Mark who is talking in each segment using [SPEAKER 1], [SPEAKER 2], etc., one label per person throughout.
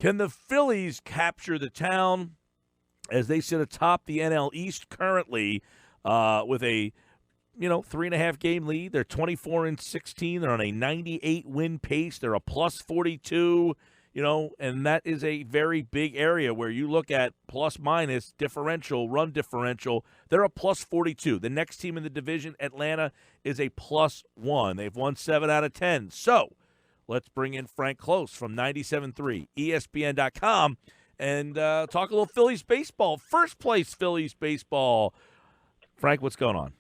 [SPEAKER 1] Can the Phillies capture the town as they sit atop the NL East currently with a 3.5 game lead? They're 24-16. They're on a 98 win pace. They're a plus 42. And that is a very big area where you look at plus minus differential, run differential. They're a plus 42. The next team in the division, Atlanta, is a plus 1. They've won 7 out of 10. So let's bring in Frank Klose from 97.3 ESPN.com and talk a little Phillies baseball. First place Phillies baseball. Frank, what's going on?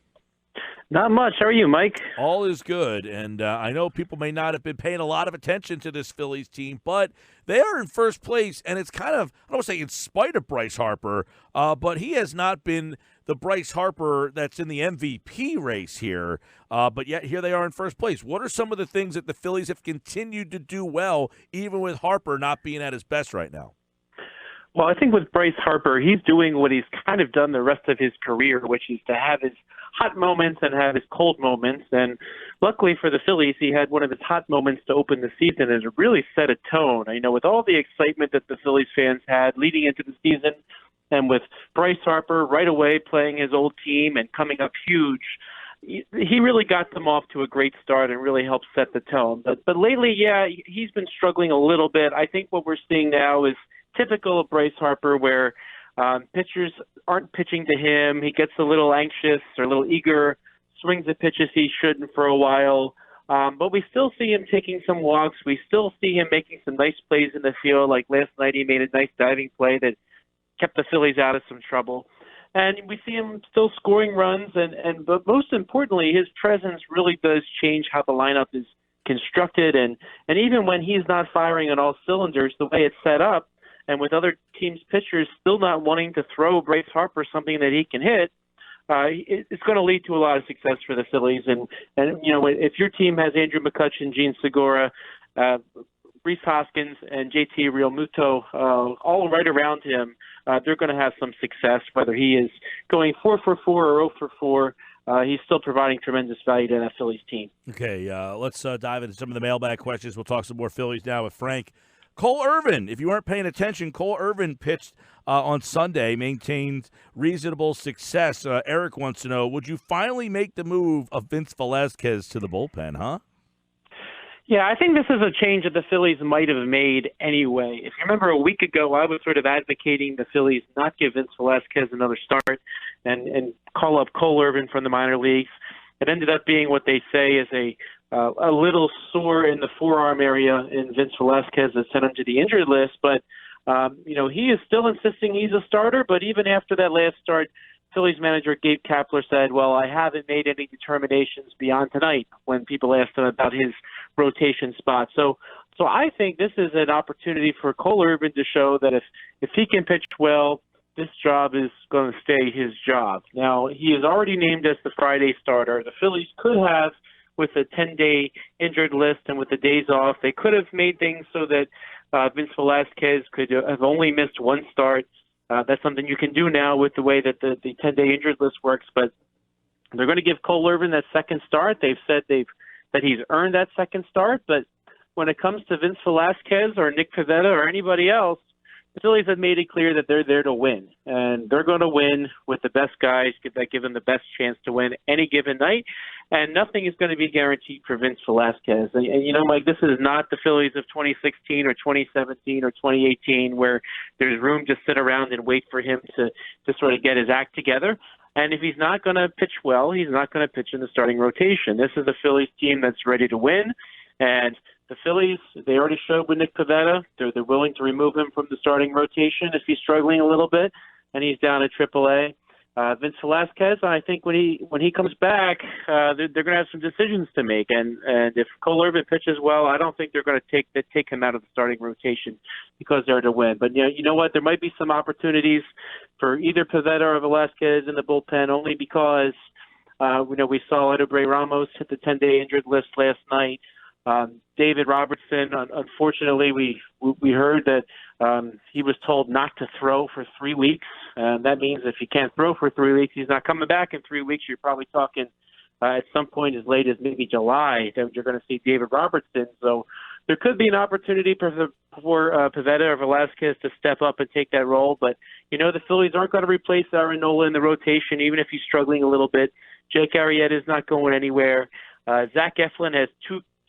[SPEAKER 2] Not much. How are you, Mike?
[SPEAKER 1] All is good, and I know people may not have been paying a lot of attention to this Phillies team, but they are in first place, and it's kind of, I don't want to say in spite of Bryce Harper, but he has not been the Bryce Harper that's in the MVP race here, but yet here they are in first place. What are some of the things that the Phillies have continued to do well, even with Harper not being at his best right now?
[SPEAKER 2] Well, I think with Bryce Harper, he's doing what he's kind of done the rest of his career, which is to have his hot moments and have his cold moments. And luckily for the Phillies, he had one of his hot moments to open the season, and it really set a tone. With all the excitement that the Phillies fans had leading into the season, and with Bryce Harper right away playing his old team and coming up huge, he really got them off to a great start and really helped set the tone. But lately, he's been struggling a little bit. I think what we're seeing now is typical of Bryce Harper, where pitchers aren't pitching to him. He gets a little anxious or a little eager, swings at pitches he shouldn't for a while. But we still see him taking some walks. We still see him making some nice plays in the field. Like last night, he made a nice diving play that kept the Phillies out of some trouble. And we see him still scoring runs. But most importantly, his presence really does change how the lineup is constructed. And even when he's not firing on all cylinders, the way it's set up, and with other teams' pitchers still not wanting to throw Bryce Harper something that he can hit, it's going to lead to a lot of success for the Phillies. And if your team has Andrew McCutchen, Gene Segura, Rhys Hoskins, and JT Realmuto all right around him, they're going to have some success. Whether he is going 4 for 4 or 0 for 4, he's still providing tremendous value to that Phillies team.
[SPEAKER 1] Okay, let's dive into some of the mailbag questions. We'll talk some more Phillies now with Frank. Cole Irvin, if you weren't paying attention, Cole Irvin pitched on Sunday, maintained reasonable success. Eric wants to know, would you finally make the move of Vince Velasquez to the bullpen, huh?
[SPEAKER 2] Yeah, I think this is a change that the Phillies might have made anyway. If you remember a week ago, I was sort of advocating the Phillies not give Vince Velasquez another start and call up Cole Irvin from the minor leagues. It ended up being what they say is a little sore in the forearm area in Vince Velasquez that sent him to the injured list. But, he is still insisting he's a starter. But even after that last start, Phillies manager Gabe Kapler said, well, I haven't made any determinations beyond tonight when people asked him about his rotation spot. So I think this is an opportunity for Cole Irvin to show that if he can pitch well, this job is going to stay his job. Now, he is already named as the Friday starter. The Phillies could have, with a 10-day injured list and with the days off, they could have made things so that Vince Velasquez could have only missed one start. That's something you can do now with the way that the 10-day injured list works. But they're going to give Cole Irvin that second start. They've said that he's earned that second start. But when it comes to Vince Velasquez or Nick Pivetta or anybody else, the Phillies have made it clear that they're there to win, and they're going to win with the best guys that give them the best chance to win any given night, and nothing is going to be guaranteed for Vince Velasquez. And Mike, this is not the Phillies of 2016 or 2017 or 2018 where there's room to sit around and wait for him to sort of get his act together. And if he's not going to pitch well, he's not going to pitch in the starting rotation. This is a Phillies team that's ready to win, and the Phillies, they already showed with Nick Pivetta, they're willing to remove him from the starting rotation if he's struggling a little bit, and he's down at AAA. Vince Velasquez, I think when he comes back, they're going to have some decisions to make, and if Cole Irvin pitches well, I don't think they're going to take him out of the starting rotation because they're to win. But you know what? There might be some opportunities for either Pivetta or Velasquez in the bullpen, only because we saw Edobre Ramos hit the 10-day injured list last night. David Robertson, unfortunately, we heard that he was told not to throw for 3 weeks. That means if he can't throw for 3 weeks, he's not coming back in 3 weeks. You're probably talking at some point as late as maybe July that you're going to see David Robertson. So there could be an opportunity for Pivetta or Velasquez to step up and take that role. But, the Phillies aren't going to replace Aaron Nola in the rotation, even if he's struggling a little bit. Jake Arrieta is not going anywhere. Zach Eflin has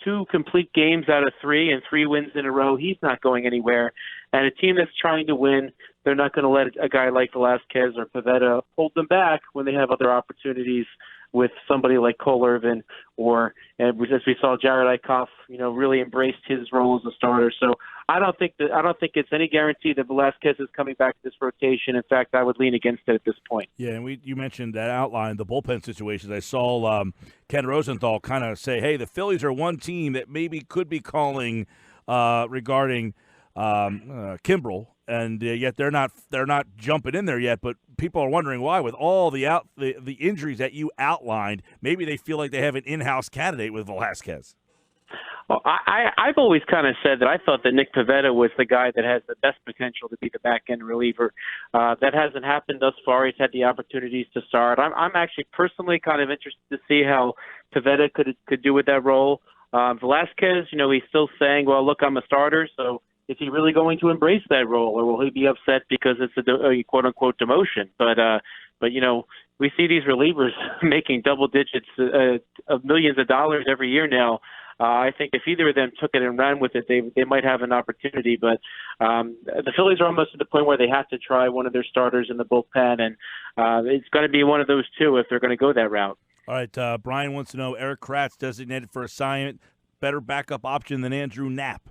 [SPEAKER 2] two complete games out of 3 and 3 wins in a row. He's not going anywhere. And a team that's trying to win, they're not going to let a guy like Velasquez or Pivetta hold them back when they have other opportunities with somebody like Cole Irvin or, as we saw, Jared Eichhoff, really embraced his role as a starter. So I don't think it's any guarantee that Velasquez is coming back to this rotation. In fact, I would lean against it at this point.
[SPEAKER 1] Yeah, and you mentioned that outline, the bullpen situations. I saw Ken Rosenthal kind of say, hey, the Phillies are one team that maybe could be calling regarding Kimbrel, and yet they're not jumping in there yet. But people are wondering why, with all the injuries that you outlined, maybe they feel like they have an in-house candidate with Velasquez.
[SPEAKER 2] Well, I've always kind of said that I thought that Nick Pivetta was the guy that has the best potential to be the back-end reliever. That hasn't happened thus far. He's had the opportunities to start. I'm actually personally kind of interested to see how Pivetta could do with that role. Velasquez, he's still saying, well, look, I'm a starter, so is he really going to embrace that role, or will he be upset because it's a quote-unquote demotion? But we see these relievers making double digits of millions of dollars every year now. I think if either of them took it and ran with it, they might have an opportunity. But the Phillies are almost at the point where they have to try one of their starters in the bullpen, and it's going to be one of those two if they're going to go that route.
[SPEAKER 1] All right, Brian wants to know, Erik Kratz designated for assignment, better backup option than Andrew Knapp.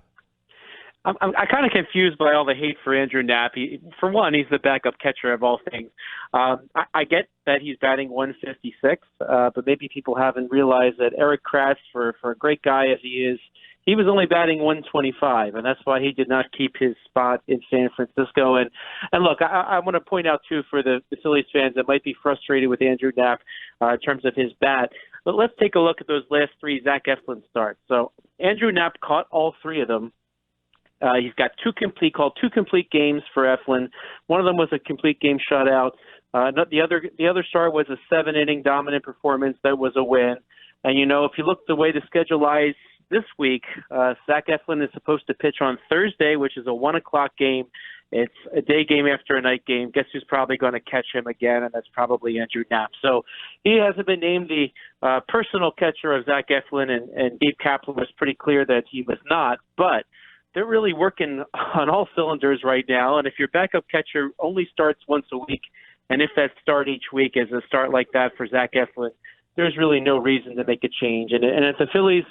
[SPEAKER 2] I'm kind of confused by all the hate for Andrew Knapp. For one, he's the backup catcher of all things. I get that he's batting 156, but maybe people haven't realized that Erik Kratz, for a great guy as he is, he was only batting 125, and that's why he did not keep his spot in San Francisco. And look, I want to point out, too, for the Phillies fans that might be frustrated with Andrew Knapp in terms of his bat, but let's take a look at those last 3 Zach Eflin starts. So Andrew Knapp caught all 3 of them. He's got two complete games for Eflin. One of them was a complete game shutout. The other start was a 7-inning dominant performance that was a win. And if you look the way the schedule lies this week, Zach Eflin is supposed to pitch on Thursday, which is a 1:00 game. It's a day game after a night game. Guess who's probably going to catch him again? And that's probably Andrew Knapp. So he hasn't been named the personal catcher of Zach Eflin, and Gabe Kapler was pretty clear that he was not. But they're really working on all cylinders right now. And if your backup catcher only starts once a week, and if that start each week is a start like that for Zach Eflin, there's really no reason to make a change. And if the Phillies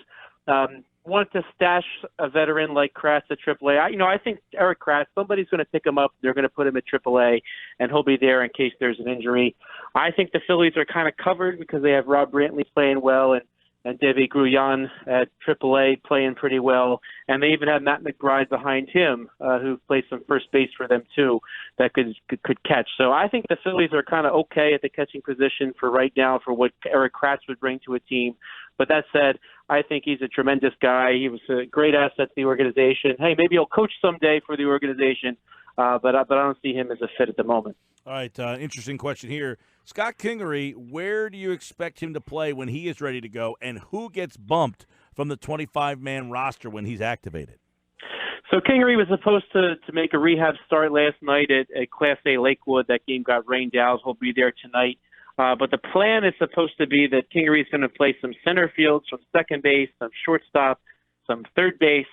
[SPEAKER 2] want to stash a veteran like Kratz at AAA, I think Erik Kratz, somebody's going to pick him up. They're going to put him at AAA, and he'll be there in case there's an injury. I think the Phillies are kind of covered because they have Rob Brantley playing well and David Gruyan at AAA playing pretty well. And they even have Matt McBride behind him, who plays some first base for them too, that could catch. So I think the Phillies are kind of okay at the catching position for right now for what Erik Kratz would bring to a team. But that said, I think he's a tremendous guy. He was a great asset to the organization. Hey, maybe he'll coach someday for the organization, but I don't see him as a fit at the moment.
[SPEAKER 1] All right, interesting question here. Scott Kingery, where do you expect him to play when he is ready to go, and who gets bumped from the 25-man roster when he's activated?
[SPEAKER 2] So Kingery was supposed to make a rehab start last night at Class A Lakewood. That game got rained out. He'll be there tonight. But the plan is supposed to be that Kingery is going to play some center field, some second base, some shortstop, some third base.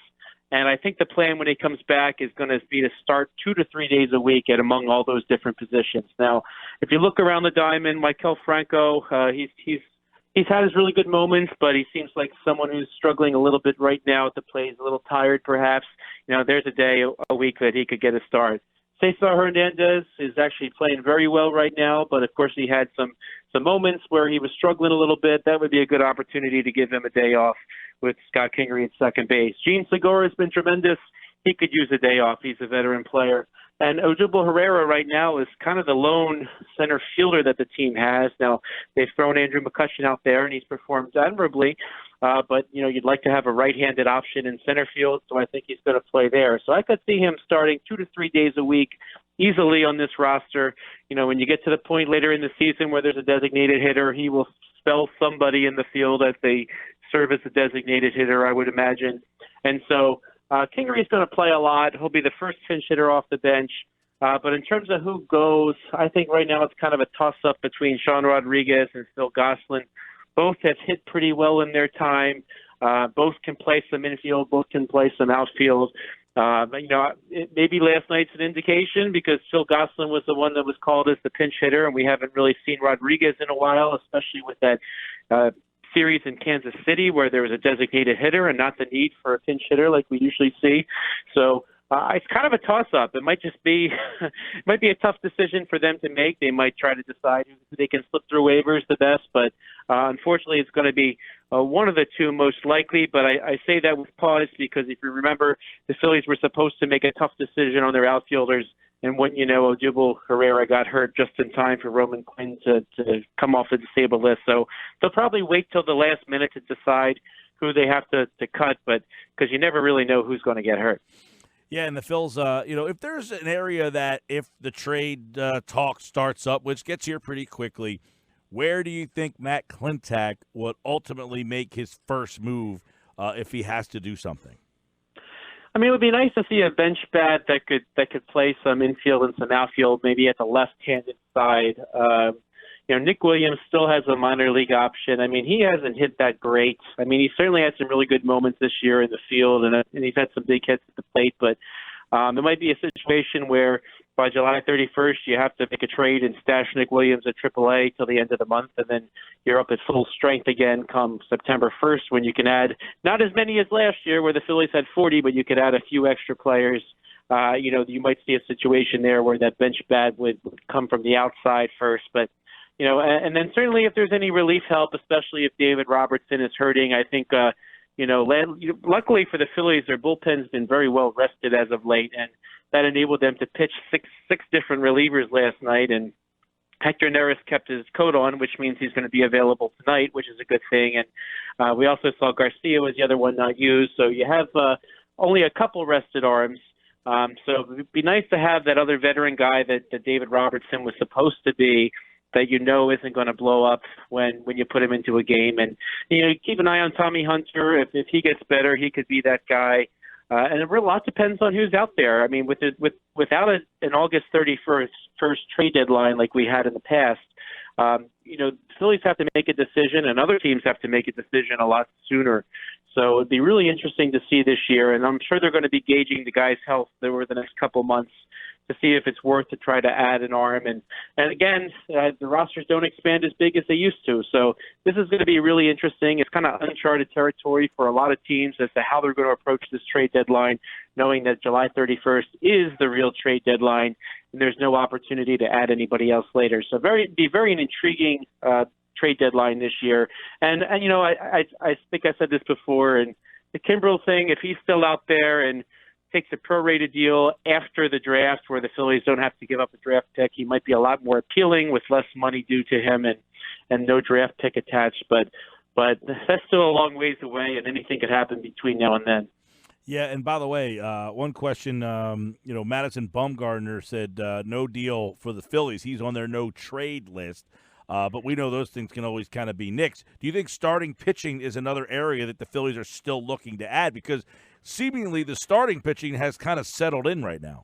[SPEAKER 2] And I think the plan when he comes back is going to be to start 2 to 3 days a week at among all those different positions. Now, if you look around the diamond, Maikel Franco, he's had his really good moments, but he seems like someone who's struggling a little bit right now at the plate. He's a little tired, perhaps. There's a day a week that he could get a start. Cesar Hernandez is actually playing very well right now, but of course he had some moments where he was struggling a little bit. That would be a good opportunity to give him a day off with Scott Kingery at second base. Gene Segura has been tremendous. He could use a day off. He's a veteran player. And Odubel Herrera right now is kind of the lone center fielder that the team has. Now, they've thrown Andrew McCutchen out there, and he's performed admirably. But, you'd like to have a right-handed option in center field, so I think he's going to play there. So I could see him starting 2 to 3 days a week easily on this roster. When you get to the point later in the season where there's a designated hitter, he will spell somebody in the field as they serve as a designated hitter, I would imagine. And so Kingery's going to play a lot. He'll be the first pinch hitter off the bench. But in terms of who goes, I think right now it's kind of a toss-up between Sean Rodriguez and Phil Gosselin. Both have hit pretty well in their time. Both can play some infield. Both can play some outfield. Maybe last night's an indication because Phil Gosselin was the one that was called as the pinch hitter, and we haven't really seen Rodriguez in a while, especially with that series in Kansas City where there was a designated hitter and not the need for a pinch hitter like we usually see. So it's kind of a toss-up. It might just be a tough decision for them to make. They might try to decide who they can slip through waivers the best, but unfortunately it's going to be one of the two most likely. But I say that with pause because if you remember, the Phillies were supposed to make a tough decision on their outfielders, and when Odubel Herrera got hurt just in time for Roman Quinn to come off the disabled list. So they'll probably wait till the last minute to decide who they have to cut, but because you never really know who's going to get hurt.
[SPEAKER 1] Yeah, and the Phils, if there's an area that if the trade talk starts up, which gets here pretty quickly, where do you think Matt Klentak would ultimately make his first move if he has to do something?
[SPEAKER 2] I mean, it would be nice to see a bench bat that could play some infield and some outfield, maybe at the left-handed side. Nick Williams still has a minor league option. I mean, he hasn't hit that great. I mean, he certainly had some really good moments this year in the field, and he's had some big hits at the plate. But it might be a situation where by July 31st you have to make a trade and stash Nick Williams at AAA till the end of the month, and then you're up at full strength again come September 1st when you can add not as many as last year where the Phillies had 40, but you could add a few extra players. You might see a situation there where that bench bat would come from the outside first, but and then certainly if there's any relief help, especially if David Robertson is hurting, I think, luckily for the Phillies, their bullpen's been very well rested as of late, and that enabled them to pitch six different relievers last night, and Hector Neris kept his coat on, which means he's going to be available tonight, which is a good thing. And we also saw Garcia was the other one not used, so you have only a couple rested arms. So it would be nice to have that other veteran guy that David Robertson was supposed to be, that isn't going to blow up when you put him into a game. And keep an eye on Tommy Hunter. If he gets better, he could be that guy. And a lot depends on who's out there. I mean, without an August 31st trade deadline like we had in the past, the Phillies have to make a decision, and other teams have to make a decision a lot sooner. So it'd be really interesting to see this year, and I'm sure they're going to be gauging the guy's health over the next couple months to see if it's worth to try to add an arm. And again, the rosters don't expand as big as they used to. So this is going to be really interesting. It's kind of uncharted territory for a lot of teams as to how they're going to approach this trade deadline, knowing that July 31st is the real trade deadline, and there's no opportunity to add anybody else later. So be very an intriguing trade deadline this year. And I think I said this before, and the Kimbrel thing, if he's still out there and takes a prorated deal after the draft where the Phillies don't have to give up a draft pick, he might be a lot more appealing with less money due to him and no draft pick attached. But that's still a long ways away, and anything could happen between now and then.
[SPEAKER 1] Yeah, and by the way, one question, Madison Bumgarner said no deal for the Phillies. He's on their no-trade list. But we know those things can always kind of be nixed. Do you think starting pitching is another area that the Phillies are still looking to add? Because seemingly the starting pitching has kind of settled in right now.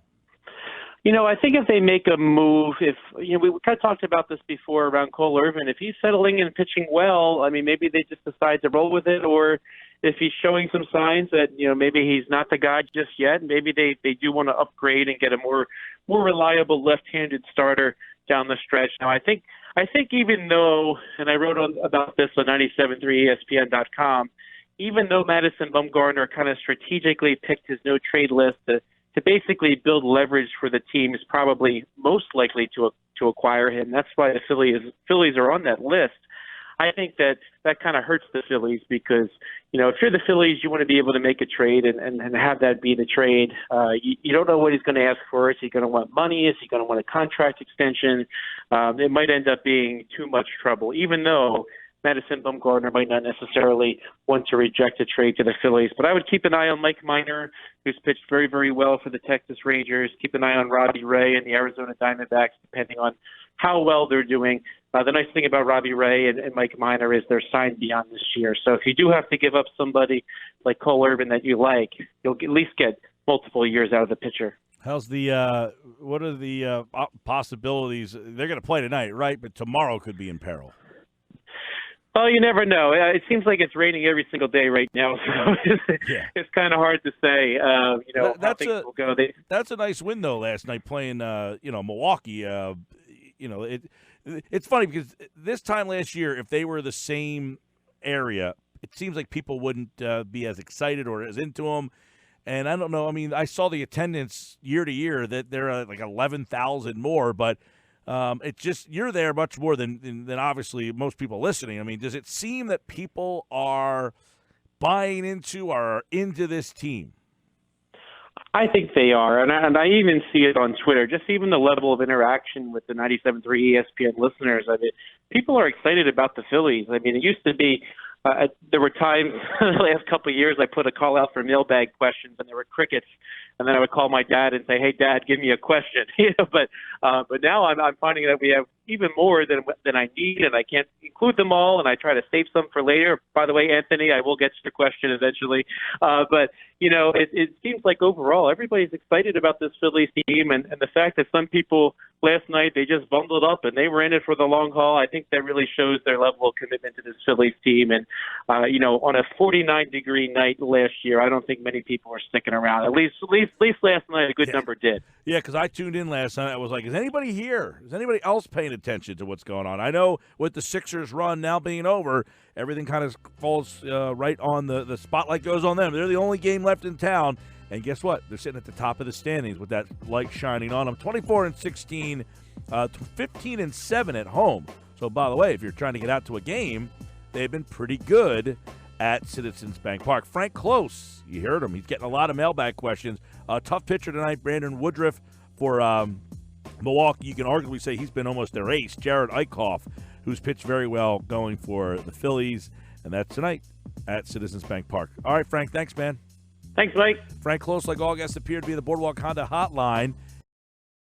[SPEAKER 2] I think if they make a move, we kind of talked about this before around Cole Irvin. If he's settling and pitching well, I mean, maybe they just decide to roll with it. Or if he's showing some signs that, maybe he's not the guy just yet, maybe they do want to upgrade and get a more reliable left-handed starter down the stretch. Now, I think even though, and I wrote about this on 97.3ESPN.com, even though Madison Bumgarner kind of strategically picked his no-trade list to basically build leverage for the team is probably most likely to acquire him. That's why the Phillies are on that list. I think that kind of hurts the Phillies because, if you're the Phillies, you want to be able to make a trade and have that be the trade. You don't know what he's going to ask for. Is he going to want money? Is he going to want a contract extension? It might end up being too much trouble, even though Madison Bumgarner might not necessarily want to reject a trade to the Phillies. But I would keep an eye on Mike Minor, who's pitched very, very well for the Texas Rangers. Keep an eye on Robbie Ray and the Arizona Diamondbacks, depending on how well they're doing. The nice thing about Robbie Ray and Mike Minor is they're signed beyond this year. So if you do have to give up somebody like Cole Irvin that you like, you'll at least get multiple years out of the pitcher.
[SPEAKER 1] How's the what are the possibilities? They're going to play tonight, right? But tomorrow could be in peril.
[SPEAKER 2] Well, you never know. It seems like it's raining every single day right now, so it's kind of hard to say. How things will go.
[SPEAKER 1] That's a nice win though. Last night playing, Milwaukee. It's funny because this time last year, if they were the same area, it seems like people wouldn't be as excited or as into them. And I don't know. I mean, I saw the attendance year to year that they're like 11,000 more, but it's just you're there much more than obviously most people listening. I mean, does it seem that people are buying into this team?
[SPEAKER 2] I think they are, and I even see it on Twitter. Just even the level of interaction with the 97.3 ESPN listeners. I mean, people are excited about the Phillies. I mean, it used to be. There were times the last couple of years I put a call out for mailbag questions, and there were crickets. And then I would call my dad and say, "Hey, Dad, give me a question." But now I'm finding that we have even more than I need, and I can't include them all. And I try to save some for later. By the way, Anthony, I will get to your question eventually. But it seems like overall everybody's excited about this Phillies team, and the fact that some people last night they just bundled up and they were in it for the long haul. I think that really shows their level of commitment to this Phillies team. And on a 49-degree night last year, I don't think many people were sticking around. At least last night, a good number did.
[SPEAKER 1] Yeah, because I tuned in last night. I was like, is anybody here? Is anybody else paying attention to what's going on? I know with the Sixers run now being over, everything kind of falls right on the spotlight goes on them. They're the only game left in town. And guess what? They're sitting at the top of the standings with that light shining on them. 24-16, 15-7 at home. So, by the way, if you're trying to get out to a game, they've been pretty good at Citizens Bank Park. Frank Klose, you heard him. He's getting a lot of mailbag questions. Tough pitcher tonight, Brandon Woodruff for Milwaukee. You can arguably say he's been almost their ace. Jared Eichhoff, who's pitched very well going for the Phillies. And that's tonight at Citizens Bank Park. All right, Frank, thanks, man.
[SPEAKER 2] Thanks, Mike.
[SPEAKER 1] Frank Klose, like all guests, appeared to be the Boardwalk Honda hotline.